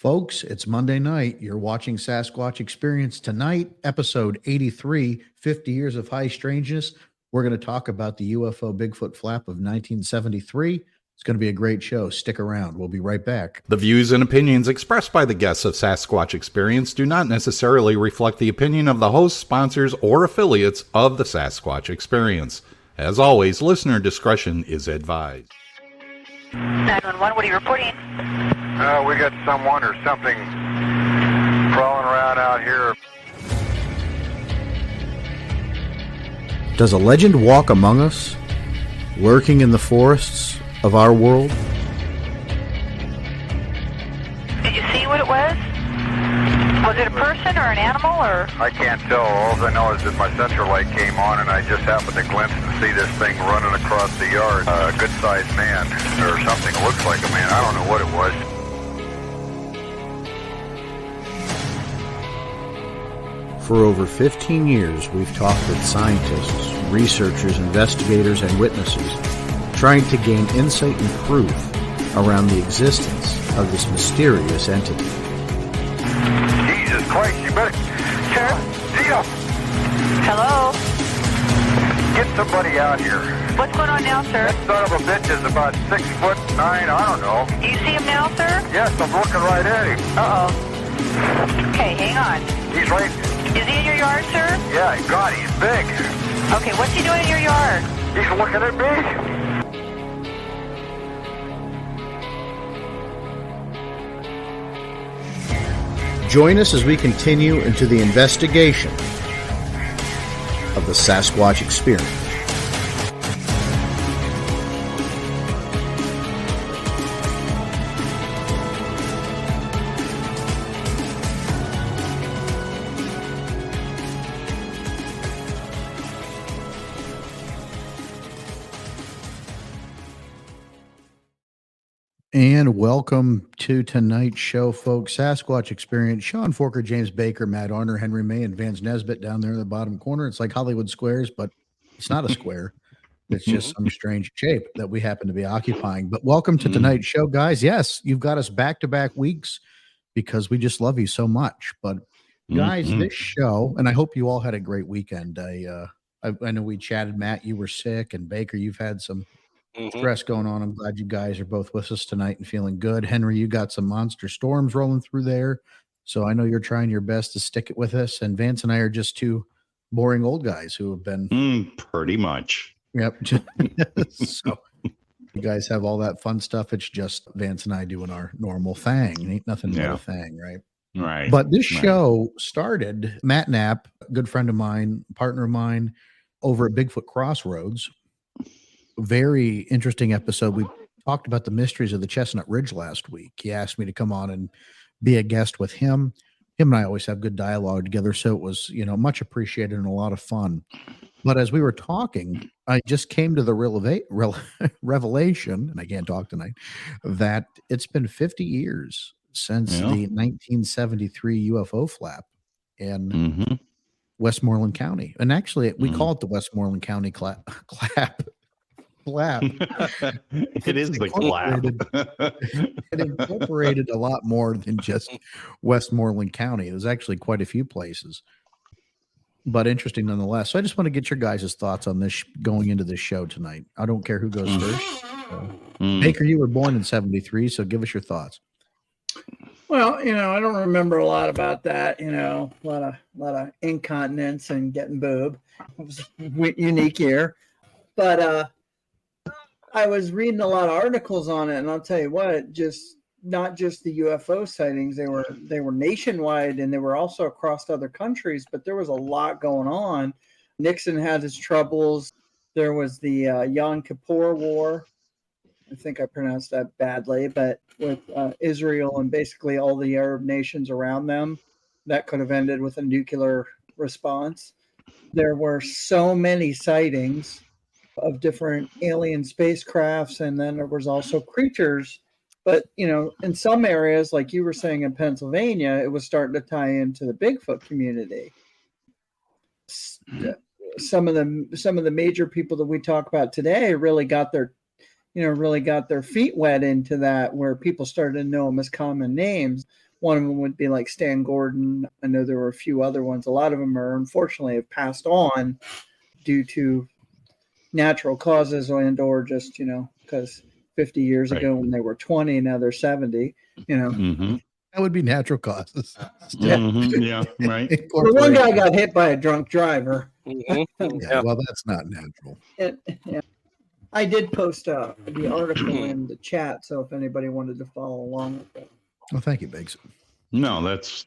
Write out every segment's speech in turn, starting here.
Folks, it's Monday night. You're watching Sasquatch Experience. Tonight, episode 83, 50 Years of High Strangeness. We're going to talk about the UFO Bigfoot flap of 1973. It's going to be a great show. Stick around. We'll be right back. The views and opinions expressed by the guests of Sasquatch Experience do not necessarily reflect the opinion of the hosts, sponsors, or affiliates of the Sasquatch Experience. As always, listener discretion is advised. 911, what are you reporting? We got someone or something crawling around out here. Does a legend walk among us, lurking in the forests of our world? Did you see what it was? Was it a person or an animal or? I can't tell. All I know is that my central light came on and I just happened to glimpse and see this thing running across the yard. A good-sized man or something. It looks like a man. I don't know what it was. For over 15 years, we've talked with scientists, researchers, investigators, and witnesses, trying to gain insight and proof around the existence of this mysterious entity. Jesus Christ, you better... Tia! Hello? Get somebody out here. What's going on now, sir? That son of a bitch is about 6'9", I don't know. Do you see him now, sir? Yes, I'm looking right at him. Uh-oh. Okay, hang on. He's right... Is he in your yard, sir? Yeah, God, he's big. Okay, what's he doing in your yard? He's looking at me. Join us as we continue into the investigation of the Sasquatch Experience. And welcome to tonight's show, folks. Sasquatch Experience. Sean Forker, James Baker, Matt Arner, Henry May, and Vance Nesbitt down there in the bottom corner. It's like Hollywood Squares, but it's not a square. It's just some strange shape that we happen to be occupying. But welcome to tonight's show, guys. Yes, you've got us back-to-back weeks because we just love you so much. But guys, this show, and I hope you all had a great weekend. I know we chatted, Matt, you were sick, and Baker, you've had some stress going on. I'm glad you guys are both with us tonight and feeling good. Henry, you got some monster storms rolling through there, so I know you're trying your best to stick it with us. And Vance and I are just two boring old guys who have been Pretty much. Yep. So you guys have all that fun stuff. It's just Vance and I doing our normal thing. Ain't nothing but a thing, right? Right. But this show started. Matt Knapp, a good friend of mine, partner of mine, over at Bigfoot Crossroads. Very interesting episode. We talked about the mysteries of the Chestnut Ridge last week. He asked me to come on and be a guest with him. Him and I always have good dialogue together, so it was, much appreciated and a lot of fun. But as we were talking, I just came to the revelation, and I can't talk tonight, that it's been 50 years since the 1973 UFO flap in Westmoreland County. And actually, we call it the Westmoreland County clap. It is the clap. It incorporated a lot more than just Westmoreland County. There's actually quite a few places, but interesting nonetheless. So I just want to get your guys' thoughts on this going into this show tonight. I don't care who goes first. Baker, you were born in 73, so give us your thoughts. Well, I don't remember a lot about that. A lot of incontinence and getting boob. It was a unique year, but I was reading a lot of articles on it, and I'll tell you what, not just the UFO sightings, they were nationwide, and they were also across other countries, but there was a lot going on. Nixon had his troubles. There was the Yom Kippur War. I think I pronounced that badly, but with Israel and basically all the Arab nations around them, that could have ended with a nuclear response. There were so many sightings of different alien spacecrafts, and then there was also creatures. But, in some areas, like you were saying in Pennsylvania, it was starting to tie into the Bigfoot community. Some of the major people that we talk about today really got their feet wet into that, where people started to know them as common names. one of them would be like Stan Gordon. I know there were a few other ones. A lot of them are unfortunately have passed on due to natural causes or just, because 50 years ago when they were 20, now they're 70, Mm-hmm. That would be natural causes. Mm-hmm. Yeah, right. Well, one guy got hit by a drunk driver. Yeah, well, that's not natural. Yeah. I did post the article in the chat, so if anybody wanted to follow along with it. Well, thank you, Biggs. No, that's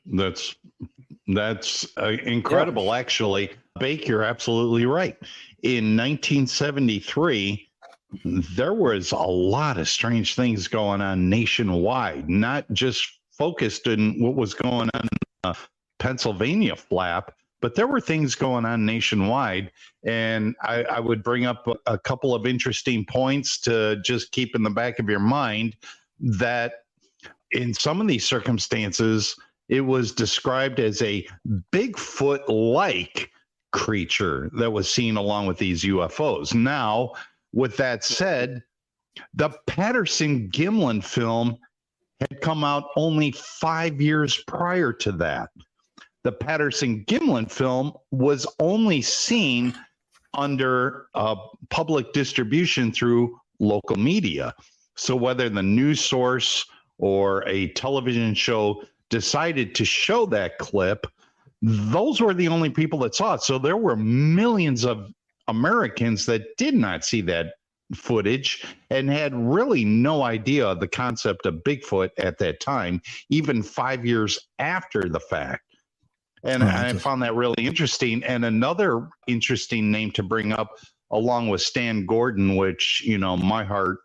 incredible. Yeah. Actually, Bake, you're absolutely right. In 1973, there was a lot of strange things going on nationwide, not just focused in what was going on in the Pennsylvania flap, but there were things going on nationwide. And I would bring up a couple of interesting points to just keep in the back of your mind that in some of these circumstances, it was described as a Bigfoot-like creature that was seen along with these UFOs. Now, with that said, the Patterson-Gimlin film had come out only 5 years prior to that. The Patterson-Gimlin film was only seen under public distribution through local media. So whether the news source or a television show decided to show that clip, those were the only people that saw it. So there were millions of Americans that did not see that footage and had really no idea of the concept of Bigfoot at that time, even 5 years after the fact. And I found that really interesting. And another interesting name to bring up, along with Stan Gordon, which, my heart,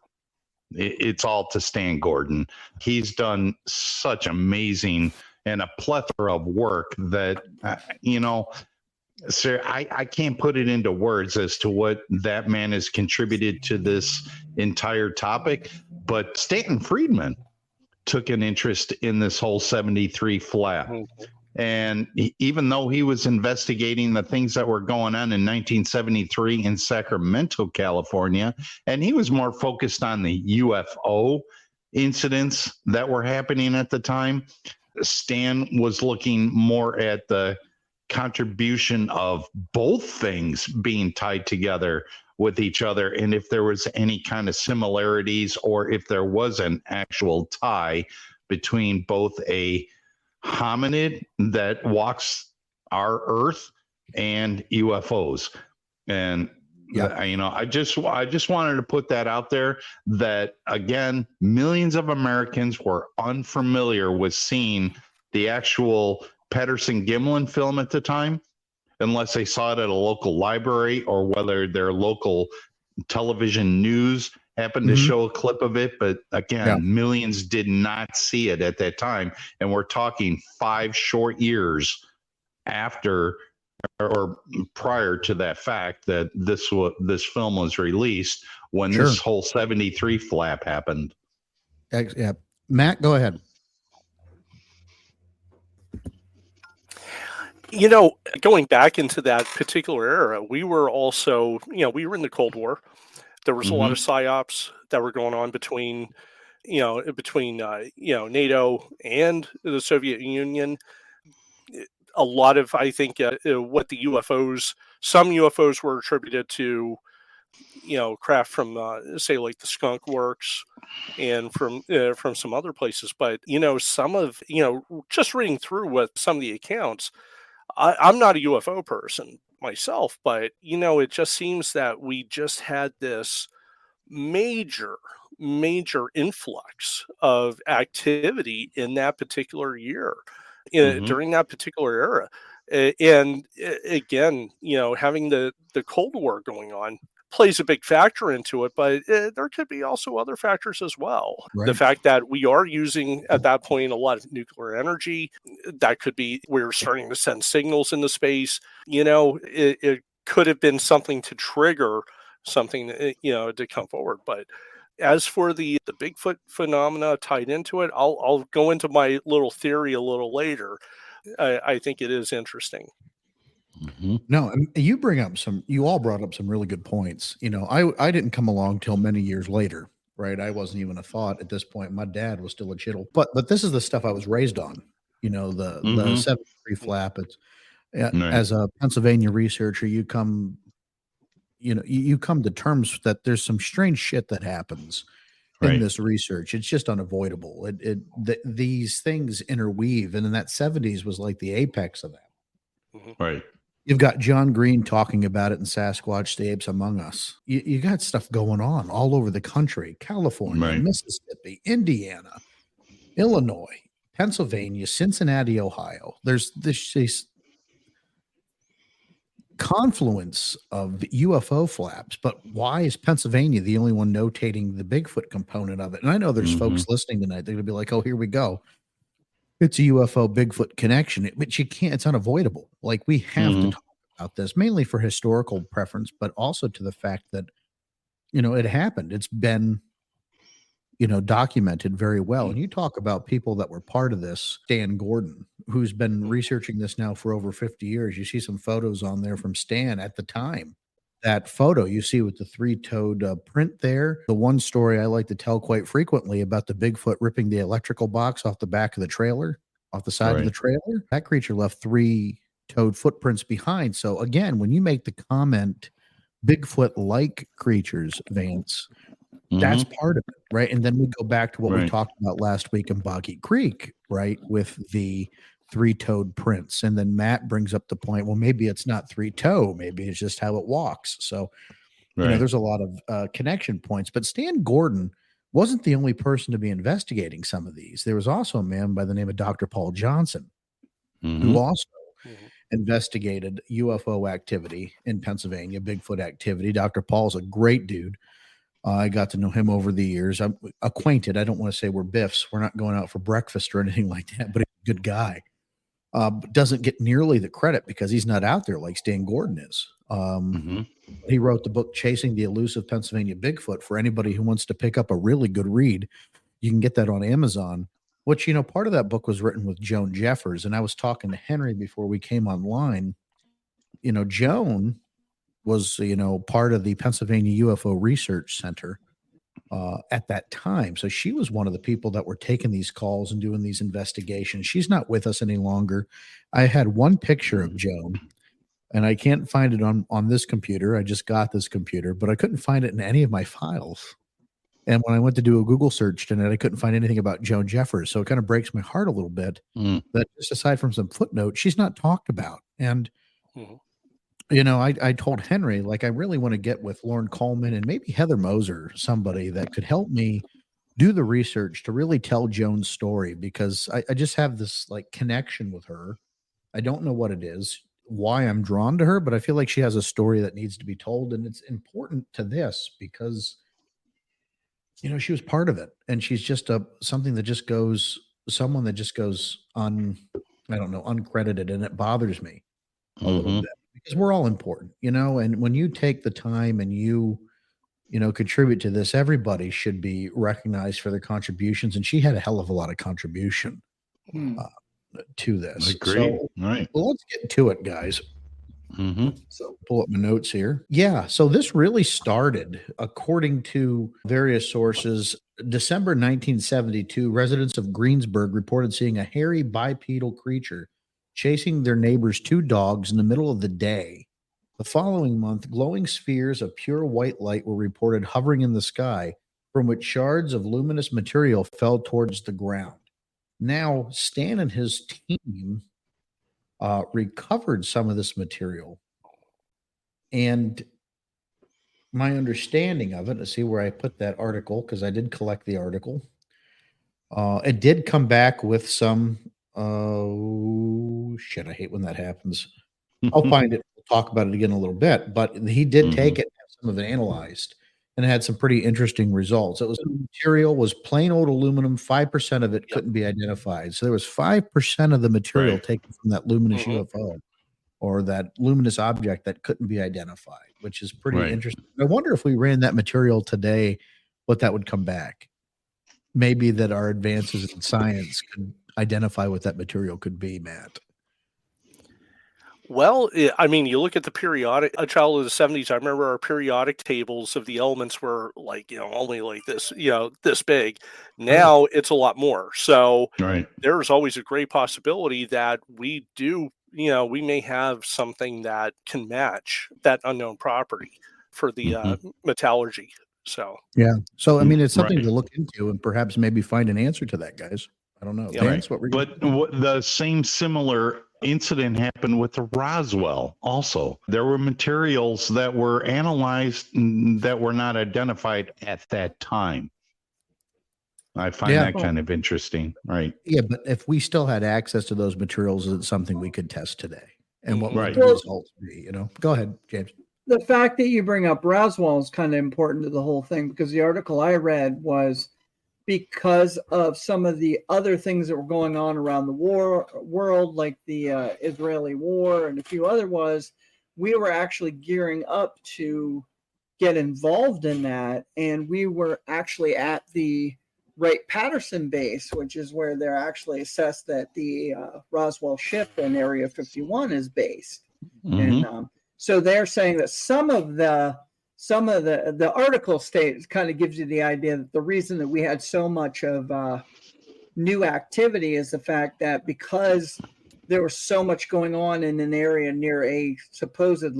it's all to Stan Gordon. He's done such amazing and a plethora of work that, sir, I can't put it into words as to what that man has contributed to this entire topic. But Stanton Friedman took an interest in this whole 73 flap. And even though he was investigating the things that were going on in 1973 in Sacramento, California, and he was more focused on the UFO incidents that were happening at the time, Stan was looking more at the contribution of both things being tied together with each other, and if there was any kind of similarities or if there was an actual tie between both a hominid that walks our earth and UFOs. And I just wanted to put that out there, that again, millions of Americans were unfamiliar with seeing the actual Patterson-Gimlin film at the time, unless they saw it at a local library or whether their local television news happened to show a clip of it. But again, millions did not see it at that time. And we're talking 5 short years after or prior to that fact that this film was released, when this whole 73 flap happened. Yeah. Matt, go ahead. Going back into that particular era, we were also, we were in the Cold War. There was a lot of psyops that were going on between NATO and the Soviet Union. A lot of, I think, what the some UFOs were attributed to, craft from, say, like the Skunk Works and from some other places. But, some of, just reading through what some of the accounts, I'm not a UFO person myself, but it just seems that we just had this major influx of activity in that particular year, during that particular era. And again, having the Cold War going on plays a big factor into it, but there could be also other factors as well. Right. The fact that we are using at that point a lot of nuclear energy, that could be, we're starting to send signals into space. It could have been something to trigger something, to come forward. But as for the Bigfoot phenomena tied into it, I'll go into my little theory a little later. I think it is interesting. No, you all brought up some really good points. I didn't come along till many years later. right? I wasn't even a thought at this point. My dad was still a chittle, but this is the stuff I was raised on. You know, the 73 flap. It's as a Pennsylvania researcher, you come to terms that there's some strange shit that happens in this research. It's just unavoidable. These things interweave, and in that 70s was like the apex of that. Right. You've got John Green talking about it in Sasquatch, the Apes Among Us. You got stuff going on all over the country: California, Mississippi, Indiana, Illinois, Pennsylvania, Cincinnati, Ohio. There's this confluence of UFO flaps, but why is Pennsylvania the only one notating the Bigfoot component of it? And I know there's folks listening tonight. They're gonna be like, "Oh, here we go. It's a UFO Bigfoot connection," but you can't. It's unavoidable. Like, we have to talk about this, mainly for historical preference, but also to the fact that it happened. It's been documented very well. And you talk about people that were part of this. Stan Gordon, who's been researching this now for over 50 years. You see some photos on there from Stan at the time. That photo you see with the three-toed print there. The one story I like to tell quite frequently about the Bigfoot ripping the electrical box off the back of the trailer, off the side of the trailer. That creature left three-toed footprints behind. So again, when you make the comment, Bigfoot-like creatures, Vance, that's part of it, right? And then we go back to what we talked about last week in Boggy Creek, right, with the three-toed prints. And then Matt brings up the point, well, maybe it's not three-toe, maybe it's just how it walks. So, there's a lot of connection points. But Stan Gordon wasn't the only person to be investigating some of these. There was also a man by the name of Dr. Paul Johnson, who also investigated UFO activity in Pennsylvania, Bigfoot activity. Dr. Paul's a great dude. I got to know him over the years. I'm acquainted. I don't want to say we're biffs. We're not going out for breakfast or anything like that, but he's a good guy. But doesn't get nearly the credit because he's not out there like Stan Gordon is. He wrote the book Chasing the Elusive Pennsylvania Bigfoot. For anybody who wants to pick up a really good read, you can get that on Amazon, which, part of that book was written with Joan Jeffers. And I was talking to Henry before we came online. Joan was, part of the Pennsylvania UFO Research Center at that time. So she was one of the people that were taking these calls and doing these investigations. She's not with us any longer. I had one picture of Joan, and I can't find it on this computer. I just got this computer, but I couldn't find it in any of my files. And when I went to do a Google search tonight, I couldn't find anything about Joan Jeffers. So it kind of breaks my heart a little bit that, just aside from some footnotes, she's not talked about. And I told Henry, like, I really want to get with Lauren Coleman and maybe Heather Moser, somebody that could help me do the research to really tell Joan's story, because I just have this like connection with her. I don't know what it is, why I'm drawn to her, but I feel like she has a story that needs to be told. And it's important to this because, she was part of it, and she's just someone that just goes uncredited. And it bothers me a little bit. Because we're all important, and when you take the time and you contribute to this, everybody should be recognized for their contributions. And she had a hell of a lot of contribution to this. I agree. So, right. Well, let's get to it, guys. So pull up my notes here. Yeah. So this really started, according to various sources, December 1972, residents of Greensburg reported seeing a hairy bipedal creature chasing their neighbor's two dogs in the middle of the day. The following month, glowing spheres of pure white light were reported hovering in the sky, from which shards of luminous material fell towards the ground. Now, Stan and his team recovered some of this material. And my understanding of it, let's see where I put that article, because I did collect the article. It did come back with some... Oh shit, I hate when that happens. I'll find it. We'll talk about it again in a little bit, but he did take it and have some of it analyzed, and it had some pretty interesting results. It was material was plain old aluminum. 5% of it couldn't be identified. So there was 5% of the material taken from that luminous UFO or that luminous object that couldn't be identified, which is pretty interesting. I wonder if we ran that material today, what that would come back. Maybe that our advances in science could identify what that material could be, Matt. Well, I mean, you look at the periodic, a child of the 70s, I remember our periodic tables of the elements were like, only like this, this big. Now it's a lot more. So Right. there's always a great possibility that we do, we may have something that can match that unknown property for the metallurgy. So, yeah. So, I mean, it's something Right. to look into and perhaps maybe find an answer to that, guys. I don't know. Yeah. Vance, what were you? But the same similar incident happened with the Roswell also. There were materials that were analyzed that were not identified at that time. I find Yeah. that kind of interesting. Right. Yeah, but if we still had access to those materials, it's something we could test today. And what would Right. the results be? Go ahead, James. The fact that you bring up Roswell is kind of important to the whole thing, because the article I read was because of some of the other things that were going on around the world, like the Israeli war and a few other we were actually gearing up to get involved in that. And we were actually at the Wright-Patterson base, which is where they're actually assessed that the Roswell ship in Area 51 is based. Mhm. And so they're saying that some of the article states kind of gives you the idea that the reason that we had so much of new activity is the fact that because there was so much going on in an area near a supposed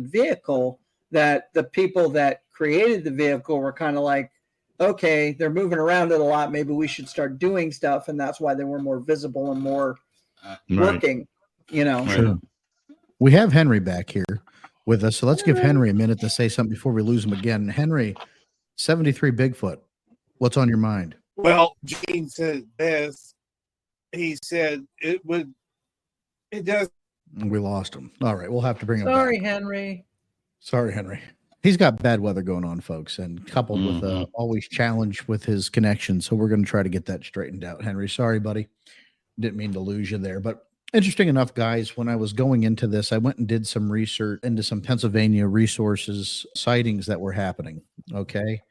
vehicle, that the people that created the vehicle were kind of like, okay, they're moving around it a lot, maybe we should start doing stuff, and that's why they were more visible and more working. Sure. We have Henry back here with us, so let's give Henry a minute to say something before we lose him again. Henry, 73 Bigfoot, what's on your mind? Well, Gene said this. He said it does. We lost him. All right, we'll have to bring him Sorry, back. Henry. Sorry, Henry. He's got bad weather going on, folks, and coupled with always challenged with his connection. So we're going to try to get that straightened out. Henry, sorry, buddy. Didn't mean to lose you there. But interesting enough, guys, when I was going into this, I went and did some research into some Pennsylvania resources sightings that were happening. Okay.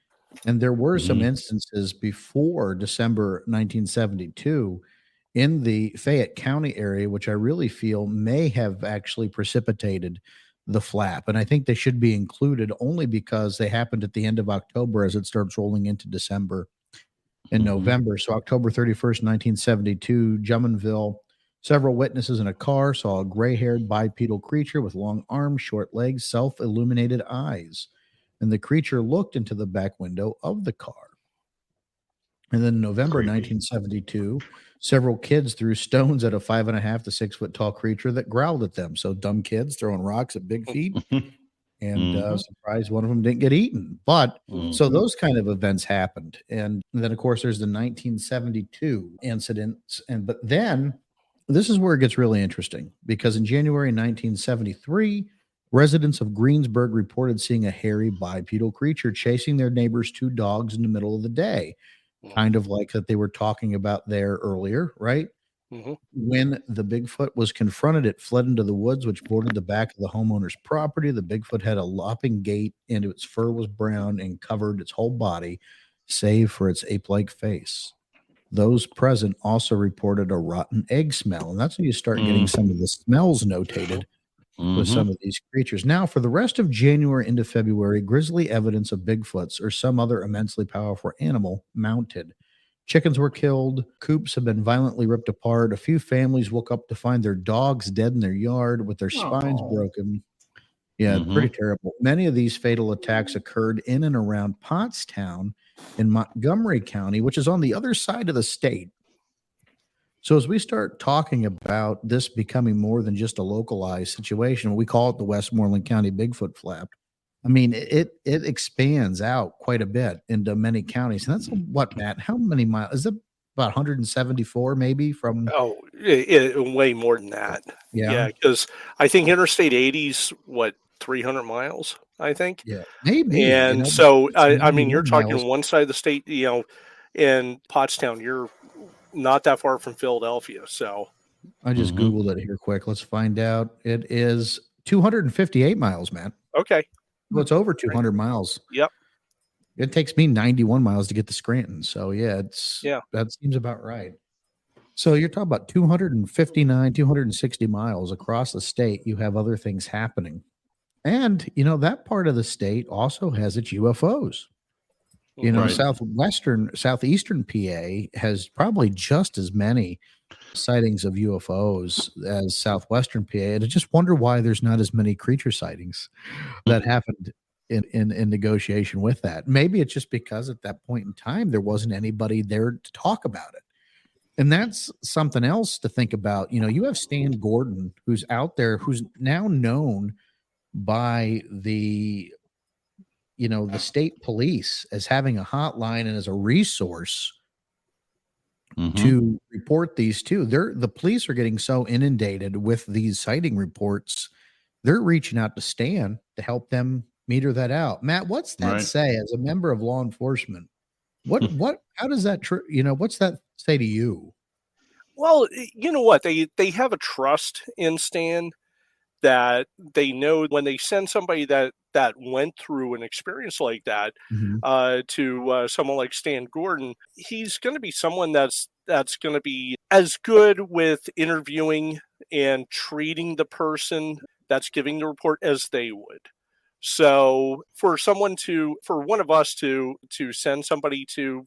And there were some instances before December 1972 in the Fayette County area, which I really feel may have actually precipitated the flap. And I think they should be included only because they happened at the end of October as it starts rolling into December and November. So October 31st, 1972, Drummondville, several witnesses in a car saw a gray-haired bipedal creature with long arms, short legs, self-illuminated eyes. And the creature looked into the back window of the car. And then in November 1972, several kids threw stones at a 5.5 to 6 foot tall creature that growled at them. So dumb kids throwing rocks at big feet. And surprised one of them didn't get eaten. But so those kind of events happened. And then, of course, there's the 1972 incidents. But then this is where it gets really interesting, because in January 1973, residents of Greensburg reported seeing a hairy bipedal creature chasing their neighbor's 2 dogs in the middle of the day. Kind of like that they were talking about there earlier, right? When the Bigfoot was confronted, it fled into the woods, which bordered the back of the homeowner's property. The Bigfoot had a lopping gait, and its fur was brown and covered its whole body, save for its ape-like face. Those present also reported a rotten egg smell, and that's when you start getting some of the smells notated with some of these creatures. Now, for the rest of January into February, grisly evidence of Bigfoots or some other immensely powerful animal mounted. Chickens were killed. Coops have been violently ripped apart. A few families woke up to find their dogs dead in their yard with their spines broken. Yeah, pretty terrible. Many of these fatal attacks occurred in and around Pottstown in Montgomery County, which is on the other side of the state. So as we start talking about this becoming more than just a localized situation, we call it the Westmoreland County Bigfoot flap. I mean, it expands out quite a bit into many counties. And that's what, Matt, how many miles? Is it about 174 maybe from? Oh, way more than that. Yeah. Because I think Interstate 80's, 300 miles, I think. Yeah, maybe. And so, I mean, you're talking one side of the state, in Pottstown, you're not that far from Philadelphia. So I just Googled it here quick. Let's find out. It is 258 miles, man. Okay. Well, it's over 200 miles. Yep. It takes me 91 miles to get to Scranton. So that seems about right. So you're talking about 259, 260 miles across the state. You have other things happening. And, that part of the state also has its UFOs. Right. Southeastern PA has probably just as many sightings of UFOs as Southwestern PA. And I just wonder why there's not as many creature sightings that happened in negotiation with that. Maybe it's just because at that point in time, there wasn't anybody there to talk about it. And that's something else to think about. You have Stan Gordon, who's out there, who's now known by the state police as having a hotline and as a resource to report these too. The police are getting so inundated with these sighting reports. They're reaching out to Stan to help them meter that out. Matt, what's that say as a member of law enforcement? How does that, what's that say to you? Well, you know what? They have a trust in Stan that they know when they send somebody that went through an experience like that to someone like Stan Gordon, he's going to be someone that's going to be as good with interviewing and treating the person that's giving the report as they would. So for one of us to send somebody to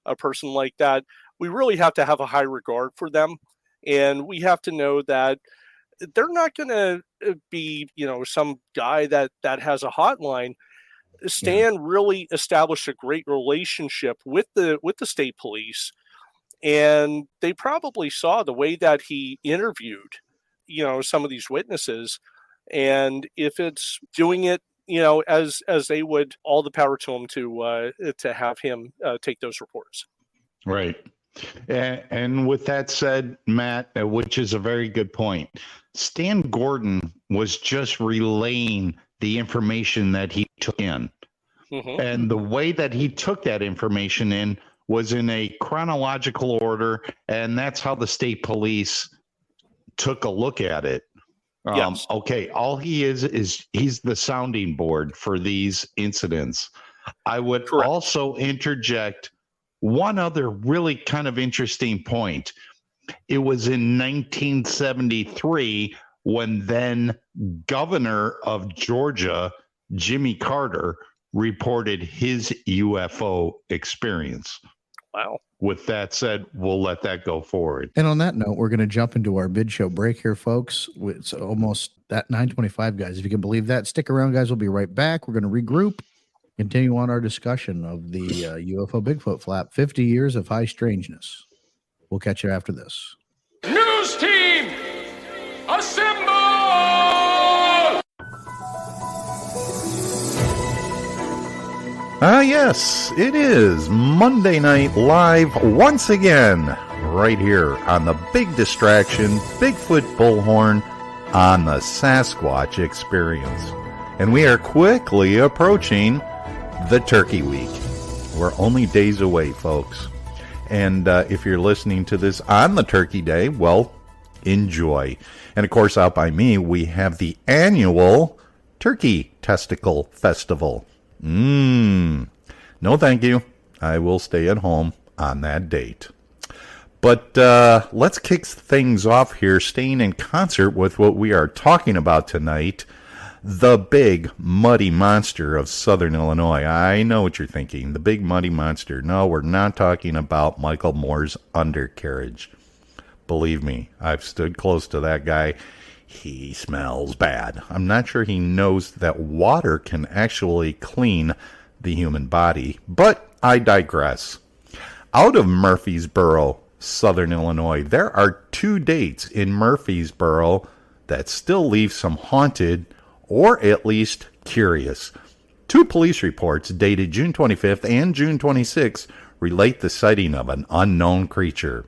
a person like that, we really have to have a high regard for them. And we have to know that they're not going to be, some guy that has a hotline. Stan really established a great relationship with the state police. And they probably saw the way that he interviewed, some of these witnesses. And if it's doing it, as they would, all the power to him to have him take those reports. Right. And with that said, Matt, which is a very good point, Stan Gordon was just relaying the information that he took in. And the way that he took that information in was in a chronological order, and that's how the state police took a look at it. Yes. Okay, all he is he's the sounding board for these incidents. I would also interject one other really kind of interesting point. It was in 1973 when then Governor of Georgia, Jimmy Carter, reported his UFO experience. Wow. With that said, we'll let that go forward. And on that note, we're going to jump into our bid show break here, folks. It's almost at 9:25, guys. If you can believe that, stick around, guys. We'll be right back. We're going to regroup, continue on our discussion of the UFO Bigfoot flap, 50 years of high strangeness. We'll catch you after this. News team, assemble! Yes, it is Monday Night Live once again, right here on the Big Distraction, Bigfoot Bullhorn on the Sasquatch Experience. And we are quickly approaching the Turkey Week. We're only days away, folks. And if you're listening to this on the Turkey Day, well, enjoy. And of course, out by me, we have the annual Turkey Testicle Festival. No thank you. I will stay at home on that date. But let's kick things off here, staying in concert with what we are talking about tonight, the Big Muddy Monster of Southern Illinois. I know what you're thinking, the Big Muddy Monster. No, we're not talking about Michael Moore's undercarriage. Believe me, I've stood close to that guy. He smells bad. I'm not sure he knows that water can actually clean the human body, but I digress. Out of Murfreesboro, Southern Illinois, there are 2 dates in Murfreesboro that still leave some haunted or at least curious. 2 police reports dated June 25th and June 26th relate the sighting of an unknown creature.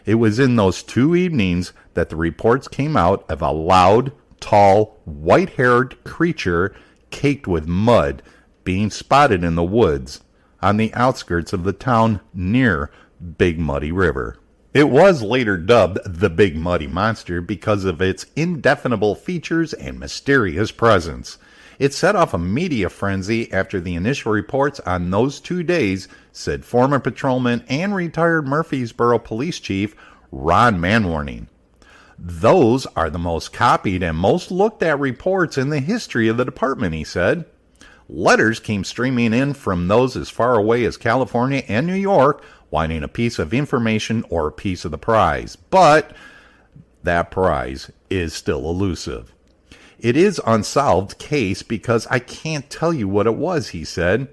It was in those 2 evenings that the reports came out of a loud, tall, white-haired creature caked with mud being spotted in the woods on the outskirts of the town near Big Muddy River. It was later dubbed the Big Muddy Monster because of its indefinable features and mysterious presence. It set off a media frenzy after the initial reports on those 2 days said former patrolman and retired Murfreesboro police chief Ron Manwarning. Those are the most copied and most looked at reports in the history of the department, he said. Letters came streaming in from those as far away as California and New York, wanting a piece of information or a piece of the prize. But that prize is still elusive. It is unsolved case because I can't tell you what it was, he said.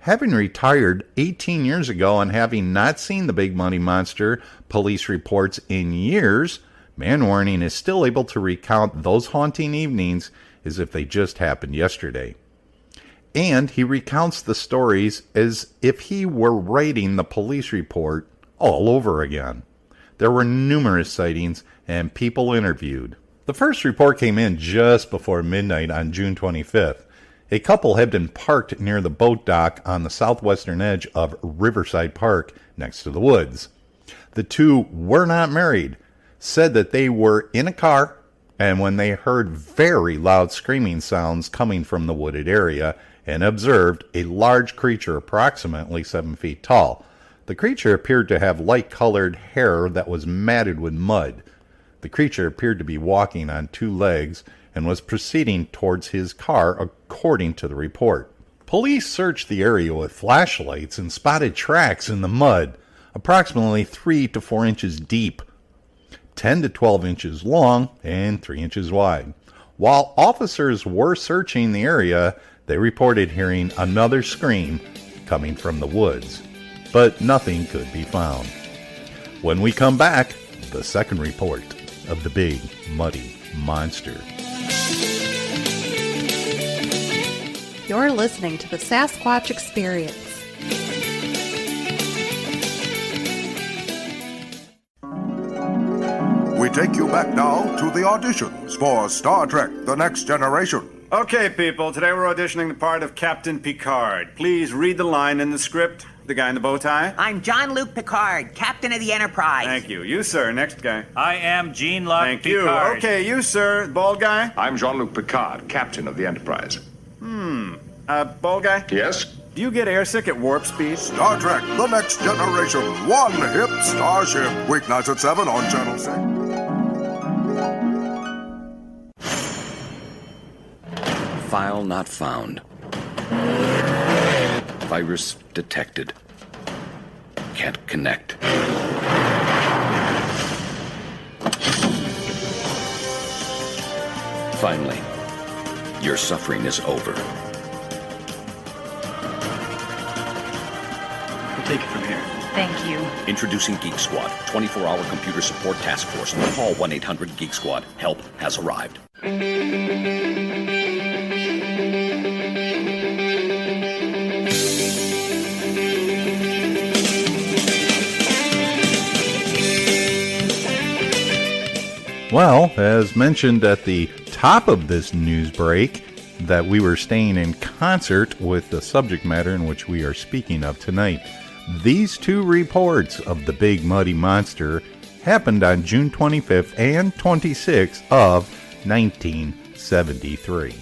Having retired 18 years ago and having not seen the Big Money Monster police reports in years, Manwarning is still able to recount those haunting evenings as if they just happened yesterday. And he recounts the stories as if he were writing the police report all over again. There were numerous sightings and people interviewed. The first report came in just before midnight on June 25th. A couple had been parked near the boat dock on the southwestern edge of Riverside Park next to the woods. The two were not married, said that they were in a car, and when they heard very loud screaming sounds coming from the wooded area and observed a large creature approximately 7 feet tall. The creature appeared to have light-colored hair that was matted with mud. The creature appeared to be walking on 2 legs and was proceeding towards his car, according to the report. Police searched the area with flashlights and spotted tracks in the mud, approximately 3 to 4 inches deep, 10 to 12 inches long, and 3 inches wide. While officers were searching the area, they reported hearing another scream coming from the woods, but nothing could be found. When we come back, the second report of the Big Muddy Monster. You're listening to the Sasquatch Experience. We take you back now to the auditions for Star Trek: The Next Generation. Okay, people, today we're auditioning the part of Captain Picard. Please read the line in the script. The guy in the bow tie. I'm Jean-Luc Picard, Captain of the Enterprise. Thank you. You, sir. Next guy. I am Jean-Luc Picard. Thank you. Okay, you, sir. Bald guy. I'm Jean-Luc Picard, Captain of the Enterprise. Bald guy? Yes? Do you get airsick at warp speed? Star Trek: The Next Generation. One hip starship. Weeknights at 7 on Channel 6. File not found. Virus detected. Can't connect. Finally, your suffering is over. We'll take it from here. Thank you. Introducing Geek Squad, 24-hour computer support task force. Call 1-800-GEEK SQUAD. Help has arrived. Well, as mentioned at the top of this news break, that we were staying in concert with the subject matter in which we are speaking of tonight. These two reports of the Big Muddy Monster happened on June 25th and 26th of 1973.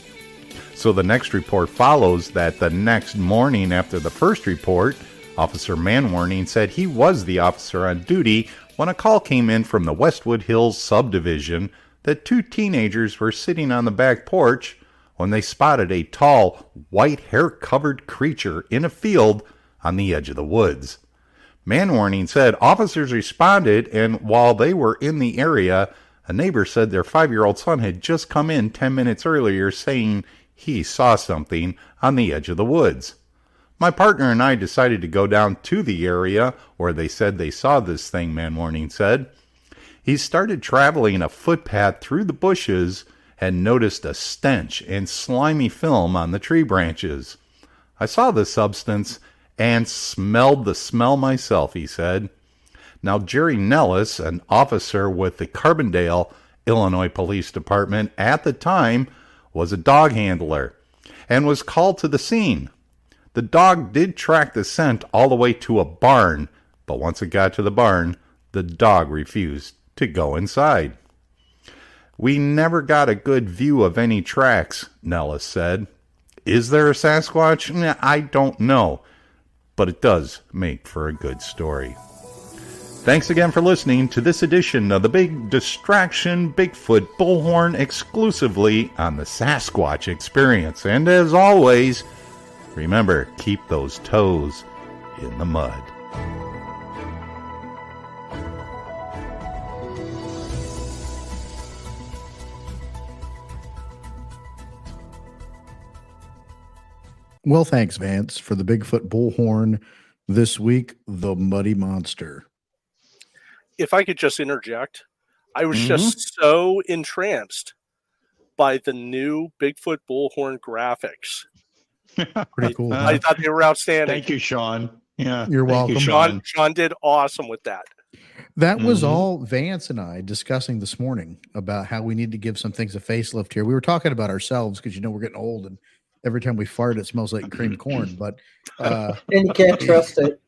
So the next report follows that the next morning after the first report, Officer Manwarning said he was the officer on duty when a call came in from the Westwood Hills subdivision that 2 teenagers were sitting on the back porch when they spotted a tall, white hair-covered creature in a field on the edge of the woods. Manwarning said officers responded, and while they were in the area, a neighbor said their 5-year-old son had just come in 10 minutes earlier saying he saw something on the edge of the woods. My partner and I decided to go down to the area where they said they saw this thing, Manwarning said. He started traveling a footpath through the bushes and noticed a stench and slimy film on the tree branches. I saw the substance and smelled the smell myself, he said. Now, Jerry Nellis, an officer with the Carbondale, Illinois Police Department at the time, was a dog handler and was called to the scene. The dog did track the scent all the way to a barn, but once it got to the barn, the dog refused to go inside. We never got a good view of any tracks, Nellis said. Is there a Sasquatch? I don't know, but it does make for a good story. Thanks again for listening to this edition of the Big Distraction Bigfoot Bullhorn exclusively on the Sasquatch Experience. And as always, remember, keep those toes in the mud. Well, thanks, Vance, for the Bigfoot Bullhorn this week, the Muddy Monster. If I could just interject, I was just so entranced by the new Bigfoot Bullhorn graphics. Pretty cool. I thought they were outstanding. Thank you, Sean. Yeah, you're welcome. Sean did awesome with that. That was all Vance and I discussing this morning about how we need to give some things a facelift here. We were talking about ourselves because, we're getting old and every time we fart, it smells like creamed corn. But and you can't trust it.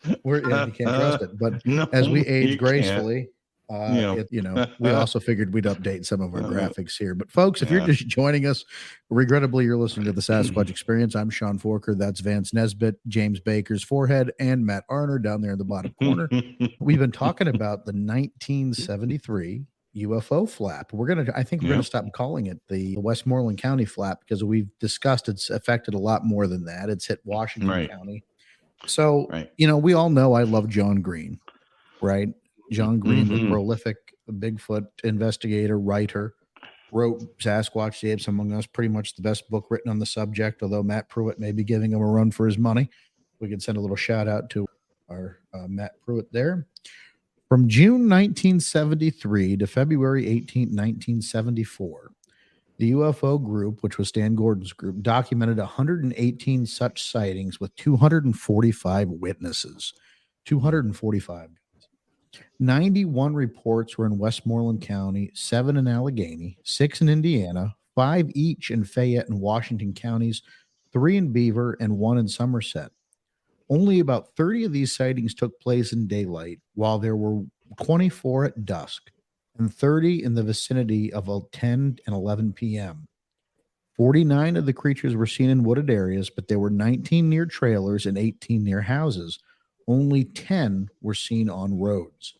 You can't trust it. But as we age gracefully, we also figured we'd update some of our graphics here. But folks, if you're just joining us, regrettably, you're listening to the Sasquatch Experience. I'm Sean Forker. That's Vance Nesbitt, James Baker's forehead, and Matt Arner down there in the bottom corner. We've been talking about the 1973 UFO flap. I think we're gonna stop calling it the Westmoreland County flap because we've discussed it's affected a lot more than that. It's hit Washington County. So, we all know I love John Green, right? John Green, the prolific Bigfoot investigator, writer, wrote Sasquatch, the Apes Among Us, pretty much the best book written on the subject, although Matt Pruitt may be giving him a run for his money. We could send a little shout out to our Matt Pruitt there. From June 1973 to February 18, 1974, the UFO group, which was Stan Gordon's group, documented 118 such sightings with 245 witnesses. 245. 91 reports were in Westmoreland County, 7 in Allegheny, 6 in Indiana, 5 each in Fayette and Washington counties, 3 in Beaver, and 1 in Somerset. Only about 30 of these sightings took place in daylight, while there were 24 at dusk and 30 in the vicinity of 10 and 11 p.m. 49 of the creatures were seen in wooded areas, but there were 19 near trailers and 18 near houses. Only 10 were seen on roads.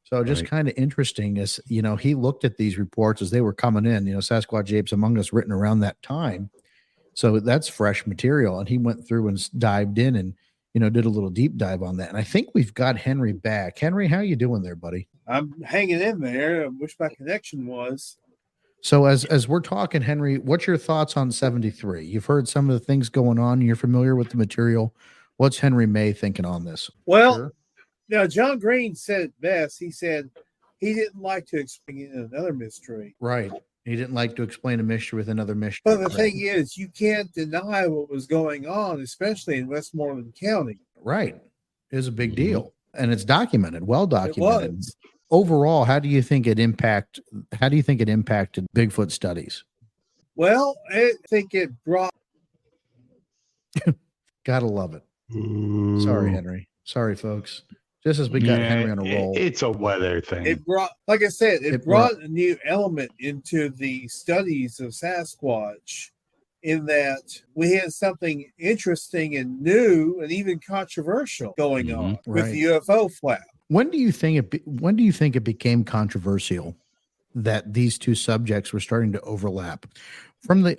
So just kind of interesting as, he looked at these reports as they were coming in, Sasquatch Apes Among Us written around that time. So that's fresh material. And he went through and dived in and, did a little deep dive on that. And I think we've got Henry back. Henry, how you doing there, buddy? I'm hanging in there. I wish my connection was. So as we're talking, Henry, what's your thoughts on 73? You've heard some of the things going on. You're familiar with the material. What's Henry May thinking on this? Well, John Green said it best. He said he didn't like to explain another mystery. Right. He didn't like to explain a mystery with another mystery. But the thing is, you can't deny what was going on, especially in Westmoreland County. Right. It was a big deal. And it's documented, well documented. It was. Overall, how do you think it impacted Bigfoot studies? Well, I think it brought gotta love it. Sorry, Henry. Sorry, folks. Just as we got Henry on a roll. It's a weather thing. It brought, like I said, it brought a new element into the studies of Sasquatch in that we had something interesting and new and even controversial going on with the UFO flap. When do you think it became controversial that these two subjects were starting to overlap? From the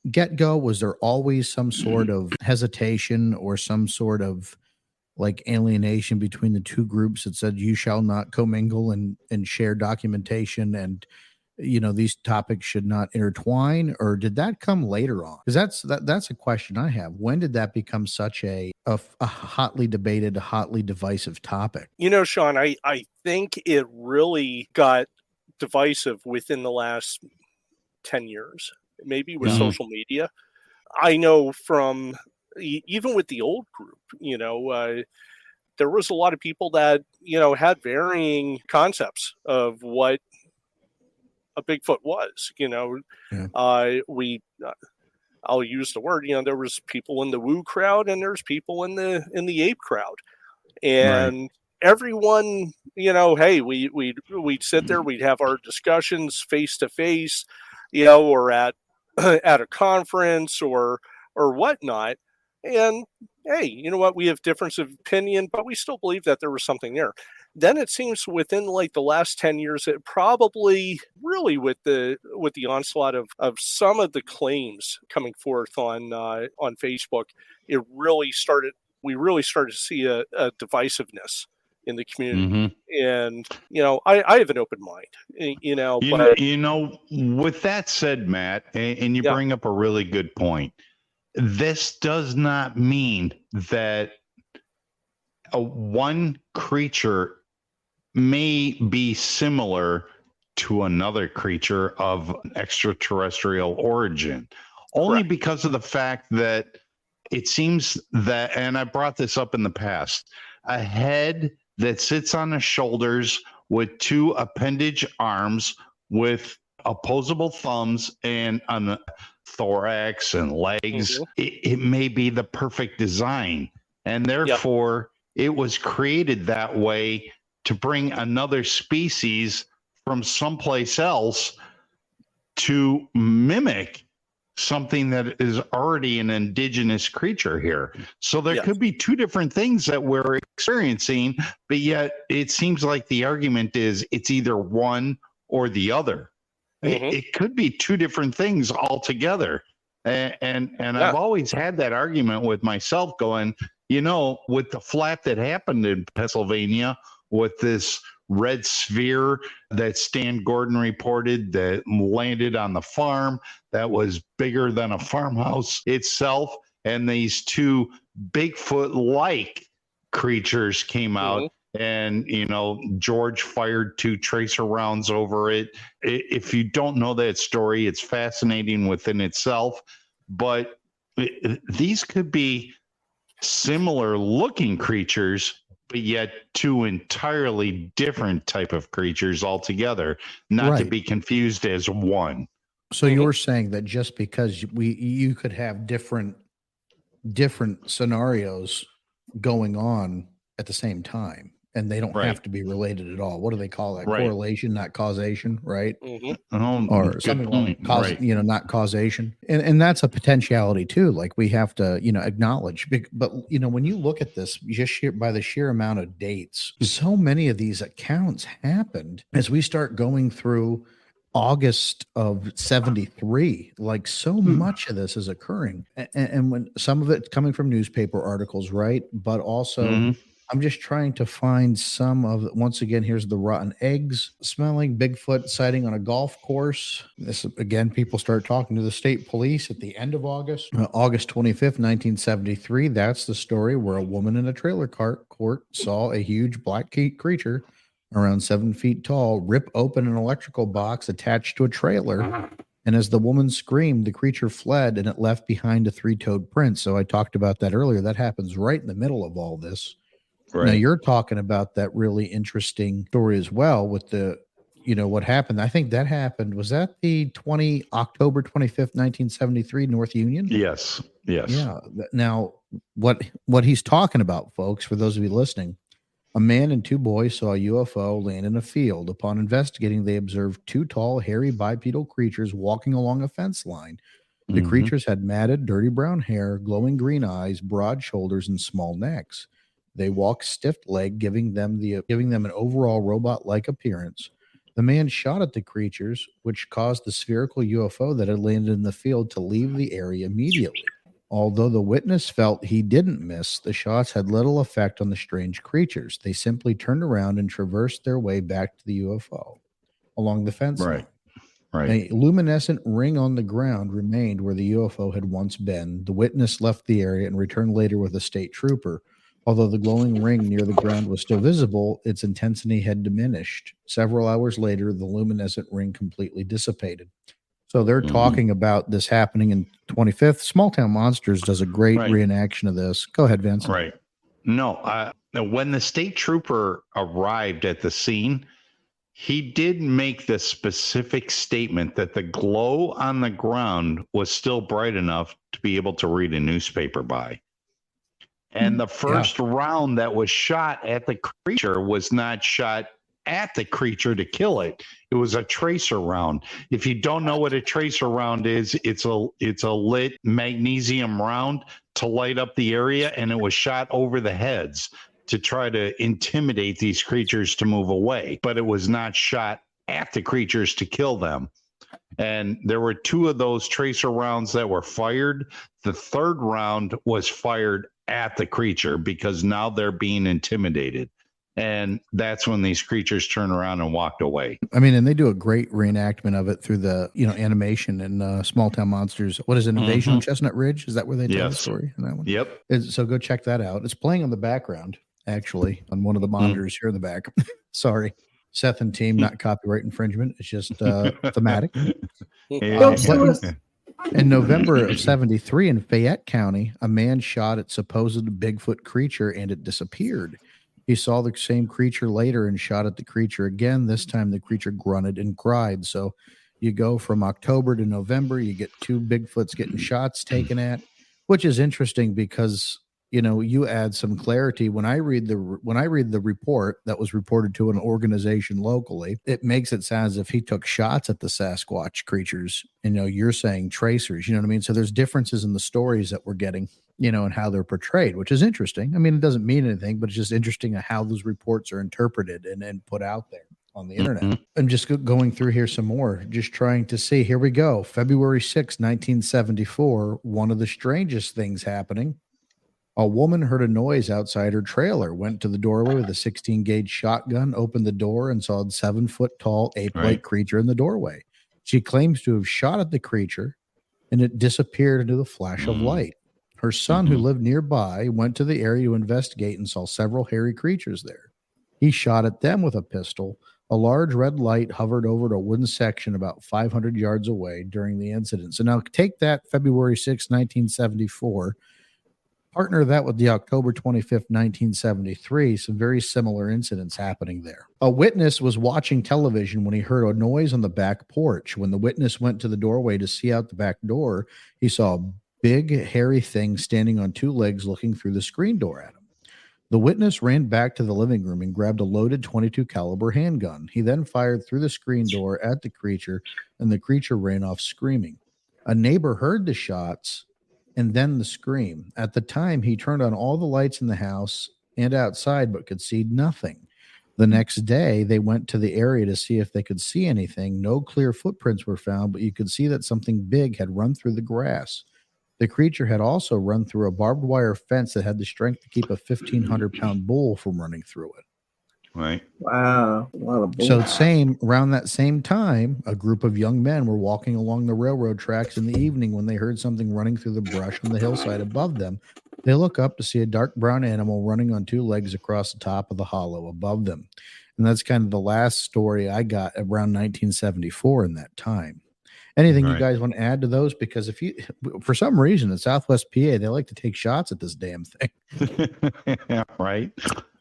get-go, was there always some sort of hesitation or some sort of like alienation between the two groups that said you shall not commingle and share documentation and these topics should not intertwine? Or did that come later on? Because that's a question I have. When did that become such a hotly debated, hotly divisive topic? Sean, I think it really got divisive within the last 10 years, maybe with social media. I know from even with the old group, there was a lot of people that, had varying concepts of what a Bigfoot was, I'll use the word, there was people in the woo crowd and there's people in the ape crowd, and everyone, hey, we'd sit there, we'd have our discussions face to face, or at a conference or whatnot. And hey, you know what? We have difference of opinion, but we still believe that there was something there. then it seems within like the last 10 years, it probably really with the onslaught of some of the claims coming forth on Facebook, we really started to see a divisiveness in the community. And, I have an open mind, but with that said, Matt, and you bring up a really good point. This does not mean that one creature may be similar to another creature of extraterrestrial origin, only because of the fact that it seems that, and I brought this up in the past, a head that sits on the shoulders with two appendage arms with opposable thumbs and on the thorax and legs, it may be the perfect design. And therefore, it was created that way to bring another species from someplace else to mimic something that is already an indigenous creature here. So there could be two different things that we're experiencing, but yet it seems like the argument is it's either one or the other. It could be two different things altogether. And I've always had that argument with myself going, with the flap that happened in Pennsylvania with this red sphere that Stan Gordon reported that landed on the farm that was bigger than a farmhouse itself. And these two Bigfoot-like creatures came out. And, George fired 2 tracer rounds over it. If you don't know that story, it's fascinating within itself. But these could be similar looking creatures, but yet two entirely different type of creatures altogether, not to be confused as one. So you're saying that just because you could have different scenarios going on at the same time, and they don't have to be related at all. What do they call that? Correlation, not causation, right? Or something like not causation. And that's a potentiality too. Like we have to, acknowledge. But when you look at this, just by the sheer amount of dates, so many of these accounts happened as we start going through August of 73. Like so much of this is occurring, and when some of it's coming from newspaper articles, right? But also. I'm just trying to find some of it. Once again, here's the rotten eggs smelling Bigfoot sighting on a golf course. This again, people start talking to the state police at the end of August. August 25th, 1973. That's the story where a woman in a trailer court saw a huge black creature around 7 feet tall rip open an electrical box attached to a trailer. And as the woman screamed, the creature fled and it left behind a 3-toed print. So I talked about that earlier. That happens right in the middle of all this. Right. Now you're talking about that really interesting story as well with the, what happened. I think that happened. Was that the October 25th, 1973 North Union? Yes. Yeah. Now what he's talking about, folks, for those of you listening, a man and 2 boys saw a UFO land in a field. Upon investigating, they observed 2 tall, hairy bipedal creatures walking along a fence line. The creatures had matted, dirty brown hair, glowing green eyes, broad shoulders, and small necks. They walked stiff-legged, giving them an overall robot-like appearance. The man shot at the creatures, which caused the spherical UFO that had landed in the field to leave the area immediately. Although the witness felt he didn't miss, the shots had little effect on the strange creatures. They simply turned around and traversed their way back to the UFO along the fence line. A luminescent ring on the ground remained where the UFO had once been. The witness left the area and returned later with a state trooper. Although the glowing ring near the ground was still visible, its intensity had diminished. Several hours later, the luminescent ring completely dissipated. So they're talking about this happening in 25th. Small Town Monsters does a great reenaction of this. Go ahead, Vince. Right. No, when the state trooper arrived at the scene, he did make the specific statement that the glow on the ground was still bright enough to be able to read a newspaper by. And the first round that was shot at the creature was not shot at the creature to kill it. It was a tracer round. If you don't know what a tracer round is, it's a lit magnesium round to light up the area, and it was shot over the heads to try to intimidate these creatures to move away, but it was not shot at the creatures to kill them. And there were 2 of those tracer rounds that were fired. The 3rd round was fired at the creature because now they're being intimidated. And that's when these creatures turned around and walked away. I mean, and they do a great reenactment of it through the, animation in Small Town Monsters. What is it, Invasion on Chestnut Ridge? Is that where they tell the story in that one? Yep. So go check that out. It's playing on the background, actually, on one of the monitors here in the back. Sorry, Seth and team, not copyright infringement. It's just thematic. In November of 73 in Fayette County, a man shot at supposed Bigfoot creature and it disappeared. He saw the same creature later and shot at the creature again. This time the creature grunted and cried. So you go from October to November, you get 2 Bigfoots getting shots taken at, which is interesting because, you add some clarity. When I read the report that was reported to an organization locally, it makes it sound as if he took shots at the Sasquatch creatures. You're saying tracers, you know what I mean? So there's differences in the stories that we're getting, and how they're portrayed, which is interesting. I mean, it doesn't mean anything, but it's just interesting how those reports are interpreted and put out there on the internet. I'm just going through here some more, just trying to see. Here we go. February 6, 1974, one of the strangest things happening. A woman heard a noise outside her trailer, went to the doorway with a 16-gauge shotgun, opened the door, and saw a 7-foot-tall ape-like creature in the doorway. She claims to have shot at the creature, and it disappeared into the flash of light. Her son, who lived nearby, went to the area to investigate and saw several hairy creatures there. He shot at them with a pistol. A large red light hovered over a wooden section about 500 yards away during the incident. So now take that February 6, 1974. Partner that with the October 25th, 1973, some very similar incidents happening there. A witness was watching television when he heard a noise on the back porch. When the witness went to the doorway to see out the back door, he saw a big, hairy thing standing on 2 legs looking through the screen door at him. The witness ran back to the living room and grabbed a loaded .22 caliber handgun. He then fired through the screen door at the creature, and the creature ran off screaming. A neighbor heard the shots and then the scream. At the time, he turned on all the lights in the house and outside, but could see nothing. The next day, they went to the area to see if they could see anything. No clear footprints were found, but you could see that something big had run through the grass. The creature had also run through a barbed wire fence that had the strength to keep a 1,500-pound bull from running through it. Right. Wow. A lot of bulls. So around that same time, a group of young men were walking along the railroad tracks in the evening when they heard something running through the brush on the hillside above them. They look up to see a dark brown animal running on 2 legs across the top of the hollow above them. And that's kind of the last story I got around 1974 in that time. Anything you guys want to add to those? Because for some reason in Southwest PA, they like to take shots at this damn thing. Yeah, right.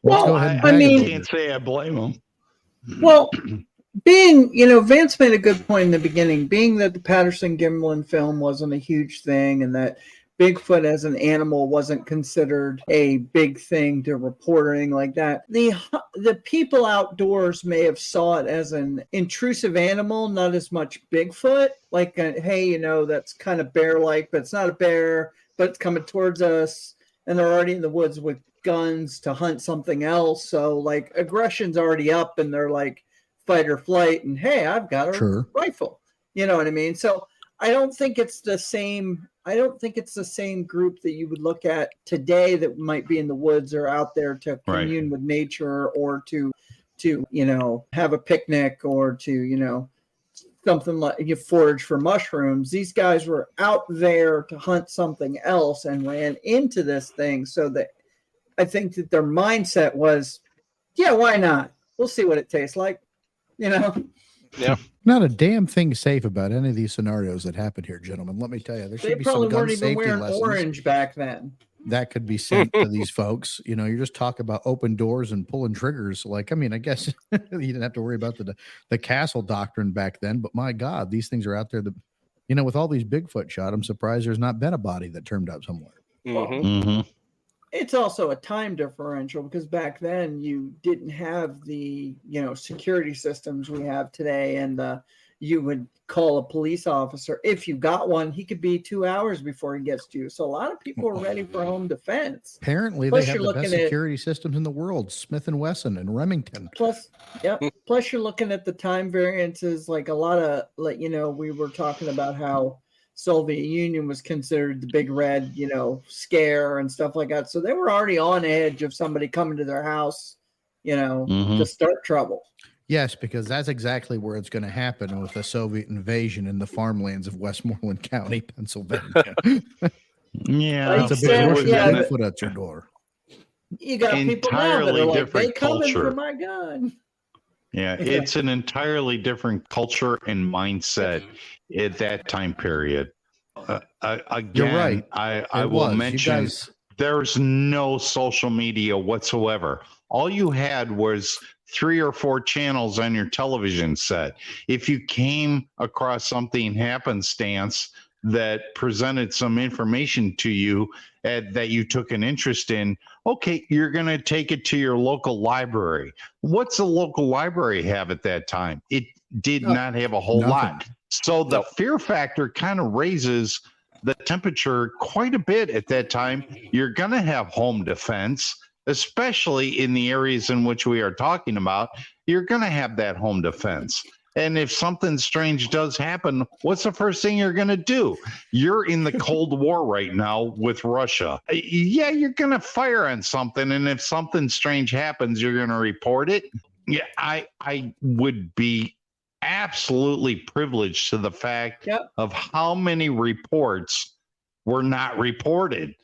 Let's go ahead and I can't say I blame them. Well, Vance made a good point in the beginning, being that the Patterson-Gimlin film wasn't a huge thing and that Bigfoot as an animal wasn't considered a big thing to report or anything like that. The people outdoors may have saw it as an intrusive animal, not as much Bigfoot. Like, hey, that's kind of bear-like, but it's not a bear, but it's coming towards us, and they're already in the woods with guns to hunt something else. So, like, aggression's already up, and they're like fight or flight, and hey, I've got a rifle. You know what I mean? So I don't think it's the same. I don't think it's the same group that you would look at today that might be in the woods or out there to commune with nature or to have a picnic or to, something like you forage for mushrooms. These guys were out there to hunt something else and ran into this thing. So that I think that their mindset was, yeah, why not? We'll see what it tastes like, Yeah. Not a damn thing safe about any of these scenarios that happened here, gentlemen. Let me tell you, there should be some gun safety lessons. They probably weren't even wearing orange back then. That could be sent to these folks. You're just talking about open doors and pulling triggers. Like, I mean, I guess you didn't have to worry about the castle doctrine back then, but my God, these things are out there that, with all these Bigfoot shot, I'm surprised there's not been a body that turned up somewhere. It's also a time differential because back then you didn't have the, security systems we have today and the, you would call a police officer. If you got one, he could be 2 hours before he gets to you. So a lot of people are ready for home defense. Apparently, Plus, they have you're the best looking at- security systems in the world. Smith & Wesson and Remington. Plus, yeah. Plus, you're looking at the time variances. Like a lot of, like, you know, we were talking about how Soviet Union was considered the big red, you know, scare and stuff like that. So they were already on edge of somebody coming to their house, you know, to start trouble. Yes, because that's exactly where it's going to happen with the Soviet invasion in the farmlands of Westmoreland County, Pennsylvania. Yeah, it's a big Russian foot at your door. You got people now that are like, they coming for my gun. Yeah, it's an entirely different culture and mindset at that time period. Again, you're right. I will mention there's no social media whatsoever. All you had was 3 or 4 channels on your television set. If you came across something happenstance that presented some information to you that you took an interest in, okay, you're going to take it to your local library. What's the local library have at that time? It did not have a whole lot. So the fear factor kind of raises the temperature quite a bit at that time. You're going to have home defense, especially in the areas in which we are talking about. You're going to have that home defense. And if something strange does happen, what's the first thing you're going to do? You're in the Cold War right now with Russia. Yeah, you're going to fire on something. And if something strange happens, you're going to report it. Yeah, I would be absolutely privileged to the fact of how many reports were not reported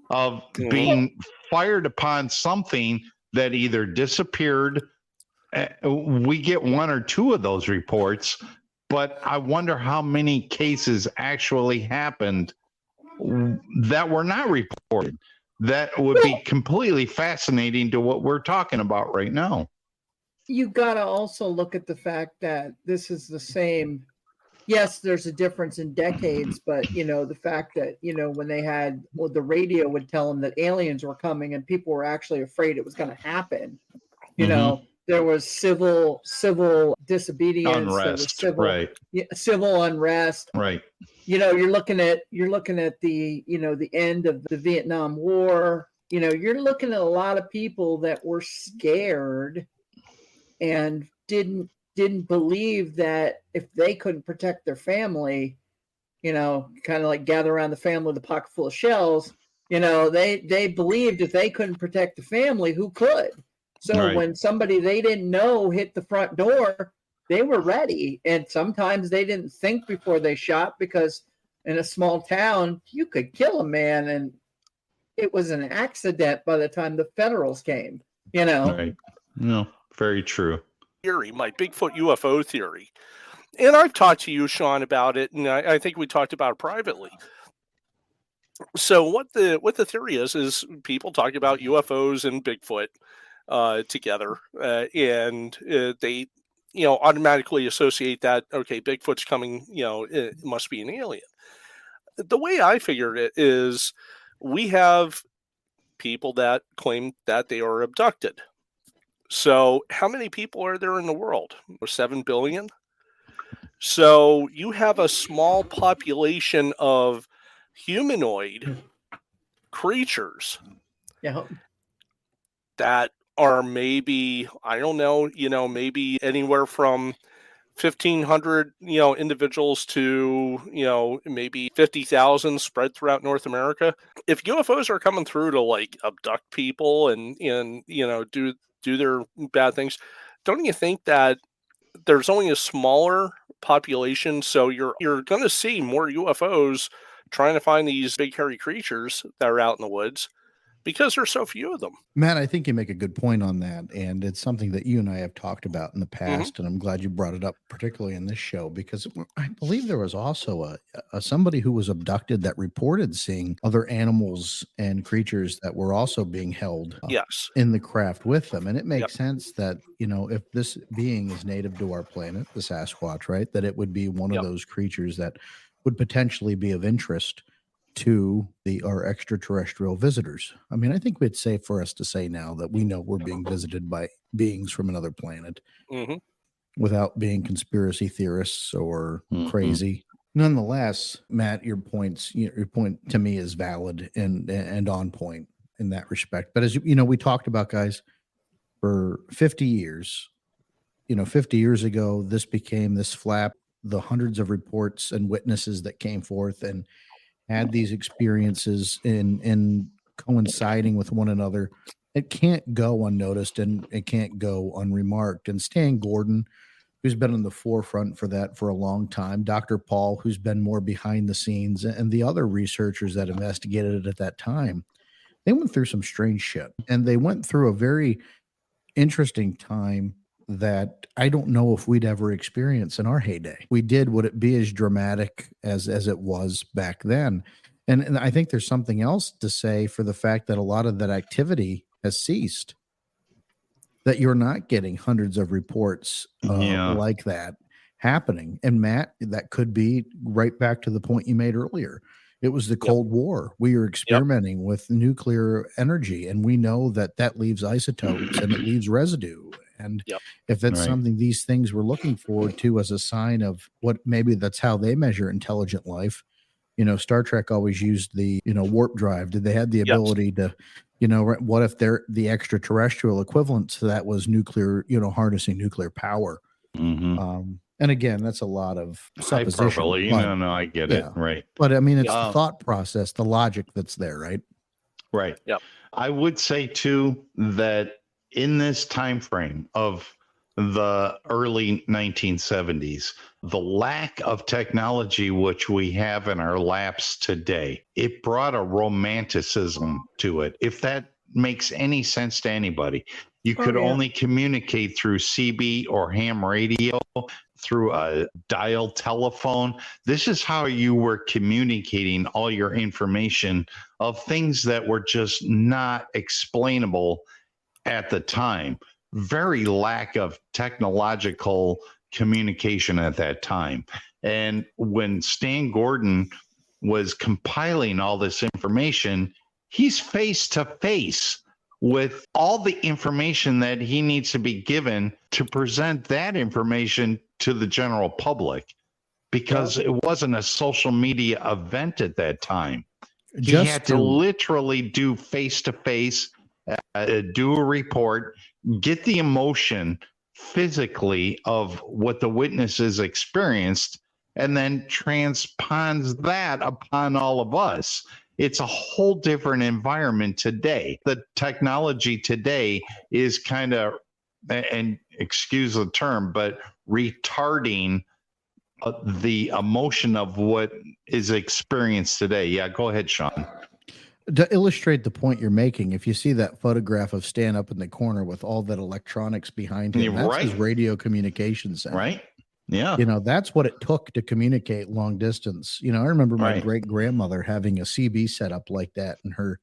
of being fired upon something that either disappeared. We get 1 or 2 of those reports, but I wonder how many cases actually happened that were not reported. That would be completely fascinating to what we're talking about right now. You got to also look at the fact that this is the same. Yes, there's a difference in decades, but, you know, the fact that, you know, when they had, well, the radio would tell them that aliens were coming and people were actually afraid it was going to happen. You know, there was civil disobedience, unrest, civil unrest. Right. You know, you're looking at the, you know, the end of the Vietnam War. You know, you're looking at a lot of people that were scared and didn't believe that if they couldn't protect their family, you know, kind of like gather around the family with a pocket full of shells. You know, they believed if they couldn't protect the family, who could? So when somebody they didn't know hit the front door, they were ready. And sometimes they didn't think before they shot, because in a small town, you could kill a man and it was an accident by the time the Federals came, you know? Right. No, very true. Theory, my Bigfoot UFO theory. And I've talked to you, Sean, about it, and I think we talked about it privately. So what the theory is people talking about UFOs and Bigfoot together, and they, you know, automatically associate that, okay, Bigfoot's coming, you know, it must be an alien. The way I figured it is we have people that claim that they are abducted. So how many people are there in the world? 7 billion. So you have a small population of humanoid creatures that are maybe, I don't know, you know, maybe anywhere from 1,500, you know, individuals to, you know, maybe 50,000 spread throughout North America. If UFOs are coming through to like abduct people and you know, do their bad things, don't you think that there's only a smaller population, so you're going to see more UFOs trying to find these big hairy creatures that are out in the woods because there's so few of them? Matt, I think you make a good point on that, and it's something that you and I have talked about in the past, and I'm glad you brought it up, particularly in this show, because I believe there was also a somebody who was abducted that reported seeing other animals and creatures that were also being held in the craft with them. And it makes sense that, you know, if this being is native to our planet, the Sasquatch, right, that it would be one of those creatures that would potentially be of interest to our extraterrestrial visitors. I mean, I think it's safe for us to say now that we know we're being visited by beings from another planet. without being conspiracy theorists or crazy. Nonetheless, Matt, your point to me is valid and on point in that respect. But as you know, we talked about, guys, for 50 years, 50 years ago, this became this flap, the hundreds of reports and witnesses that came forth and had these experiences in coinciding with one another. It can't go unnoticed and it can't go unremarked. And Stan Gordon, who's been on the forefront for that for a long time, Dr. Paul, who's been more behind the scenes, and the other researchers that investigated it at that time, they went through some strange shit. And they went through a very interesting time that I don't know if we'd ever experience in our heyday. We did, would it be as dramatic as it was back then? And I think there's something else to say for the fact that a lot of that activity has ceased, that you're not getting hundreds of reports like that happening. And Matt, that could be right back to the point you made earlier. It was the Cold War. We were experimenting with nuclear energy, and we know that that leaves isotopes and it leaves residue. And if that's something these things were looking forward to as a sign of what, maybe that's how they measure intelligent life. Star Trek always used the, warp drive. Did they have the ability to, what if they're the extraterrestrial equivalent to that was nuclear, harnessing nuclear power? And again, that's a lot of supposition. Hyperbole. No, I get it. Right. But I mean, it's the thought process, the logic that's there, right? Right. Yep. I would say too that in this time frame of the early 1970s, the lack of technology which we have in our laps today, it brought a romanticism to it. If that makes any sense to anybody, you could only communicate through CB or ham radio, through a dial telephone. This is how you were communicating all your information of things that were just not explainable at the time. Very lack of technological communication at that time. And when Stan Gordon was compiling all this information, he's face to face with all the information that he needs to be given to present that information to the general public, because it wasn't a social media event at that time. He had to literally do face to face, do a report, get the emotion physically of what the witnesses experienced, and then transpons that upon all of us. It's a whole different environment today. The technology today is kind of, and excuse the term, but retarding the emotion of what is experienced today. Yeah, go ahead, Sean. To illustrate the point you're making, if you see that photograph of Stan up in the corner with all that electronics behind him, that's his radio communications center. Right. Yeah. That's what it took to communicate long distance. I remember my great grandmother having a CB set up like that in her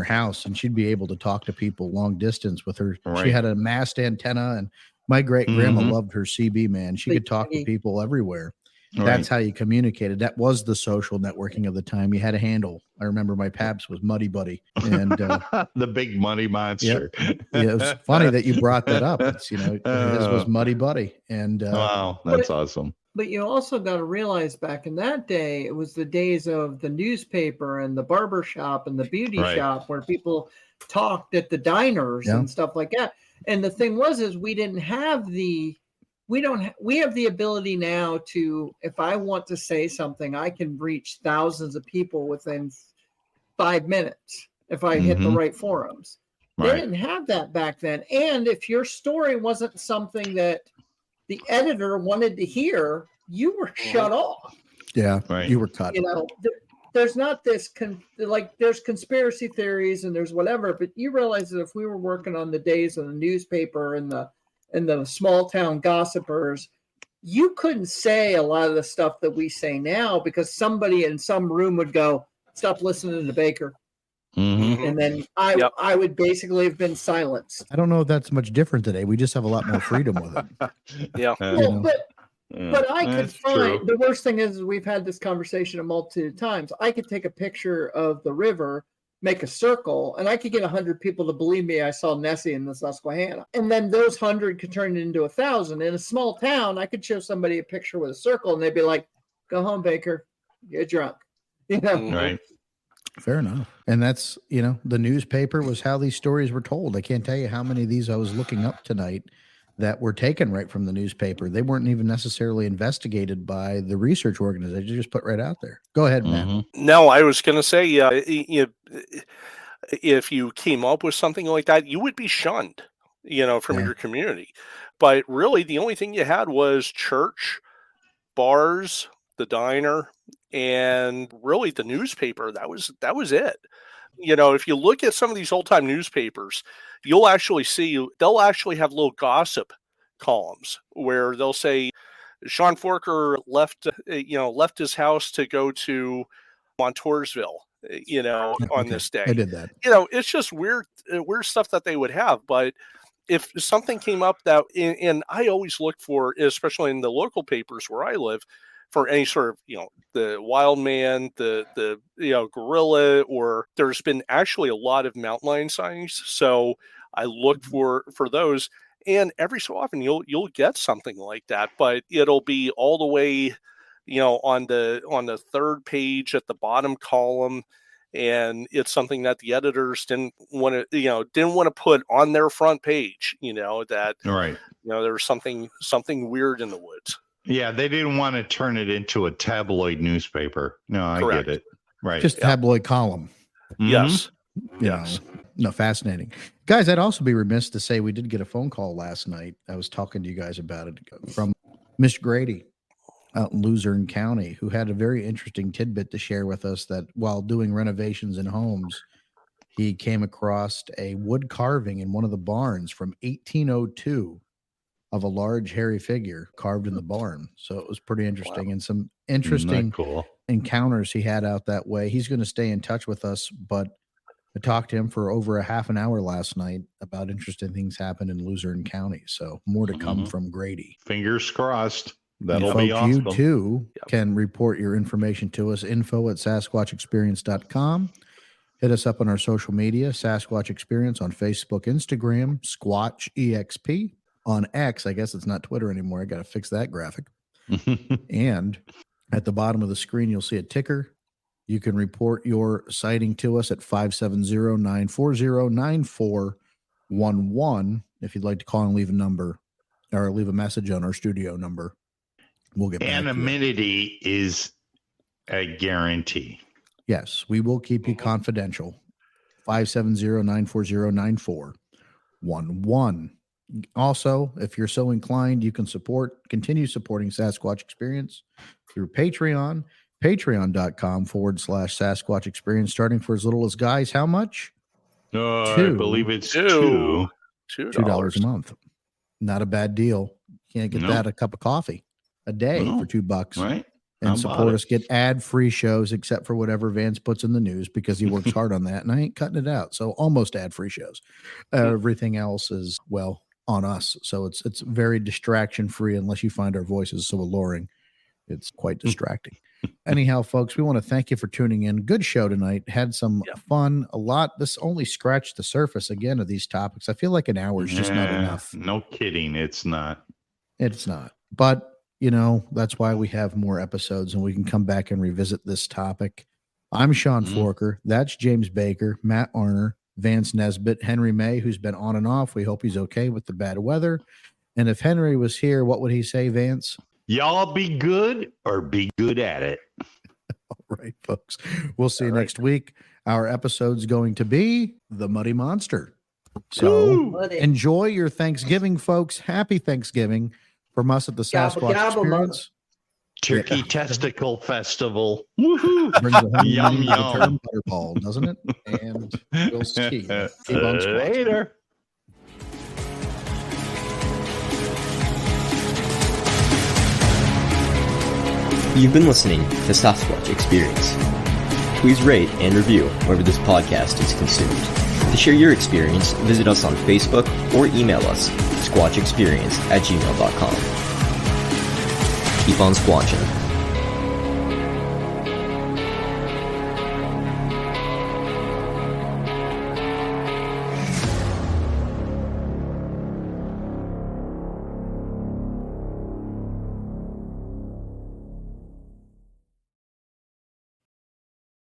house, and she'd be able to talk to people long distance with her. She had a mast antenna, and my great grandma loved her CB, man. She could talk to people everywhere. That's how you communicated. That was the social networking of the time. You had a handle. I remember my Paps was Muddy Buddy, and the big money monster. It was funny that you brought that up. It's his was Muddy Buddy, and wow, that's awesome. But you also got to realize back in that day, it was the days of the newspaper and the barber shop and the beauty shop where people talked at the diners and stuff like that. And the thing is we didn't have we have the ability now to, if I want to say something, I can reach thousands of people within 5 minutes if I hit the right forums. They didn't have that back then. And if your story wasn't something that the editor wanted to hear, you were shut off. Yeah, you were cut. There's not this there's conspiracy theories and there's whatever, but you realize that if we were working on the days of the newspaper and the small town gossipers, you couldn't say a lot of the stuff that we say now because somebody in some room would go, "Stop listening to Baker." And then I would basically have been silenced. I don't know if that's much different today. We just have a lot more freedom with it. But I could find, the worst thing is we've had this conversation a multitude of times. I could take a picture of the river, make a circle, and I could get 100 people to believe me I saw Nessie in the Susquehanna. And then those 100 could turn into 1,000. In a small town, I could show somebody a picture with a circle, and they'd be like, "Go home, Baker. Get drunk." You know? Right. Fair enough. And that's, the newspaper was how these stories were told. I can't tell you how many of these I was looking up tonight that were taken right from the newspaper. They weren't even necessarily investigated by the research organization. They just put right out there. Go ahead, Matt. No, I was going to say, if you came up with something like that, you would be shunned, from your community. But really, the only thing you had was church, bars, the diner, and really the newspaper. That was it. If you look at some of these old time newspapers, you'll actually see they'll actually have little gossip columns where they'll say Sean Forker left his house to go to Montoursville, on this day. I did that. It's just weird stuff that they would have. But if something came up that, and I always look for, especially in the local papers where I live, for any sort of, the wild man, the gorilla, or there's been actually a lot of mountain lion sightings. So I look for those, and every so often you'll get something like that, but it'll be all the way, on the third page at the bottom column. And it's something that the editors didn't want to put on their front page, that, right. There's something weird in the woods. Yeah, they didn't want to turn it into a tabloid newspaper. No, I Correct. get it. Right. Just tabloid column. Yes. Yes. No, fascinating. Guys, I'd also be remiss to say we did get a phone call last night. I was talking to you guys about it from Miss Grady out in Luzerne County, who had a very interesting tidbit to share with us that while doing renovations in homes, he came across a wood carving in one of the barns from 1802 of a large hairy figure carved in the barn. So it was pretty interesting. Wow. And some interesting encounters he had out that way. He's going to stay in touch with us, but I talked to him for over a half an hour last night about interesting things happen in Luzerne County. So more to come from Grady. Fingers crossed. That'll folks, be awesome. You too can report your information to us. info@sasquatchexperience.com. Hit us up on our social media, Sasquatch Experience on Facebook, Instagram, Squatch EXP. On X, I guess it's not Twitter anymore. I got to fix that graphic. And at the bottom of the screen, you'll see a ticker. You can report your sighting to us at 570-940-9411. If you'd like to call and leave a number or leave a message on our studio number, we'll get back to you. Anonymity is a guarantee. Yes, we will keep you confidential. 570-940-9411. Also, if you're so inclined, you can continue supporting Sasquatch Experience through Patreon, patreon.com/Sasquatch Experience, starting for as little as, guys, how much? I believe it's $2 a month. Not a bad deal. Can't get that a cup of coffee a day for $2. Right. And support us, get ad-free shows, except for whatever Vance puts in the news, because he works hard on that, and I ain't cutting it out. So almost ad-free shows. Everything else is, on us. So it's very distraction-free unless you find our voices so alluring. It's quite distracting. Anyhow, folks, we want to thank you for tuning in. Good show tonight. Had some fun, a lot. This only scratched the surface again of these topics. I feel like an hour is just not enough. No kidding. It's not. It's not. But that's why we have more episodes and we can come back and revisit this topic. I'm Sean Forker. That's James Baker, Matt Arner, Vance Nesbitt, Henry May, who's been on and off. We hope he's okay with the bad weather. And if Henry was here, what would he say, Vance? Y'all be good or be good at it. All right, folks. We'll see you next week. Our episode's going to be The Muddy Monster. So enjoy your Thanksgiving, folks. Happy Thanksgiving. From us at the Sasquatch Experience. Turkey Testicle Festival. Woohoo! Yum, yum. Butterball, doesn't it? And we'll see. Keep on later. You've been listening to Sasquatch Experience. Please rate and review wherever this podcast is consumed. To share your experience, visit us on Facebook or email us, squatchexperience@gmail.com. Keep on squatching.